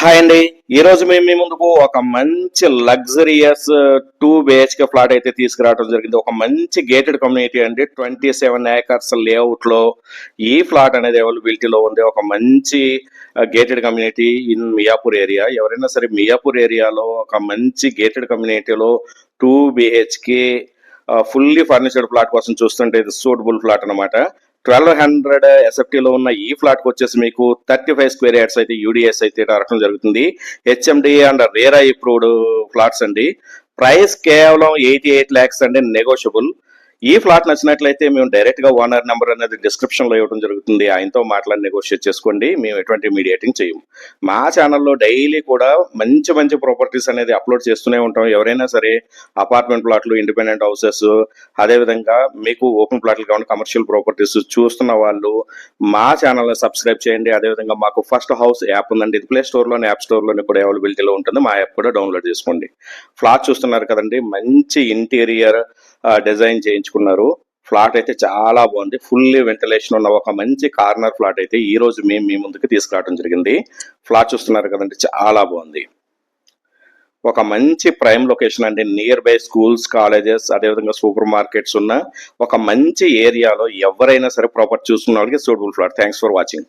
Hi అండి. ఈ రోజు మేము మీ ముందుకు ఒక మంచి లగ్జరియస్ 2 బిహెచ్‌కే ఫ్లాట్ అయితే తీసుకురావడం జరిగింది. ఒక మంచి గేటెడ్ కమ్యూనిటీ అండి. 27 ఏకర్స్ లేఅవుట్‌లో ఈ ఫ్లాట్ అనేది అవైలబిలిటీలో ఉంది. ఒక మంచి gated community in Miyapur area. ఎవరైనా సరే మియాపూర్ ఏరియాలో ఒక మంచి గేటెడ్ కమ్యూనిటీలో 2 బిహెచ్‌కే ఫుల్లీ ఫర్నిచర్డ్ ఫ్లాట్ కోసం చూస్తుంటే ఇది సూటబుల్ ఫ్లాట్ అనమాట. 1200 ఎస్ఎఫ్టీలో ఉన్న ఈ ఫ్లాట్కి వచ్చేసి మీకు 35 స్క్వేర్ యార్డ్స్ అయితే యూడిఎస్ అయితే రావడం జరుగుతుంది. HMD and RERA approved flats అండి. ప్రైస్ కేవలం 88 lakhs అండి, నెగోషియబుల్. ఈ ఫ్లాట్ నచ్చినట్లయితే మేము డైరెక్ట్ గా ఓనర్ నెంబర్ అనేది డిస్క్రిప్షన్ లో ఇవ్వడం జరుగుతుంది. ఆయనతో మాట్లాడి నెగోషియేట్ చేసుకోండి. మేము ఎటువంటి మీడియేటింగ్ చేయము. మా ఛానల్లో డైలీ కూడా మంచి మంచి ప్రాపర్టీస్ అనేది అప్లోడ్ చేస్తూనే ఉంటాం. ఎవరైనా సరే అపార్ట్మెంట్ ప్లాట్లు, ఇండిపెండెంట్ హౌసెస్, అదేవిధంగా మీకు ఓపెన్ ప్లాట్లు కావాలి, కమర్షియల్ ప్రాపర్టీస్ చూస్తున్న వాళ్ళు మా ఛానల్ని సబ్స్క్రైబ్ చేయండి. అదేవిధంగా మాకు ఫస్ట్ హౌస్ యాప్ ఉందండి. ఇది ప్లే స్టోర్లోని యాప్ స్టోర్లోని కూడా అవైలబిలిటీలో ఉంటుంది. మా యాప్ కూడా డౌన్లోడ్ చేసుకోండి. ఫ్లాట్ చూస్తున్నారు కదండి, మంచి ఇంటీరియర్ డిజైన్ చేయించుకున్నారు. ఫ్లాట్ అయితే చాలా బాగుంది. ఫుల్లీ వెంటిలేషన్ ఉన్న ఒక మంచి కార్నర్ ఫ్లాట్ అయితే ఈ రోజు మేము మీ ముందుకు తీసుకురావడం జరిగింది. ఫ్లాట్ చూస్తున్నారు కదండి, చాలా బాగుంది. ఒక మంచి ప్రైమ్ లొకేషన్ అండి. నియర్ బై స్కూల్స్, కాలేజెస్, అదేవిధంగా సూపర్ మార్కెట్స్ ఉన్న ఒక మంచి ఏరియాలో ఎవరైనా సరే ప్రాపర్టీ చూసుకున్న వాళ్ళకి suitable flat. Thanks for watching.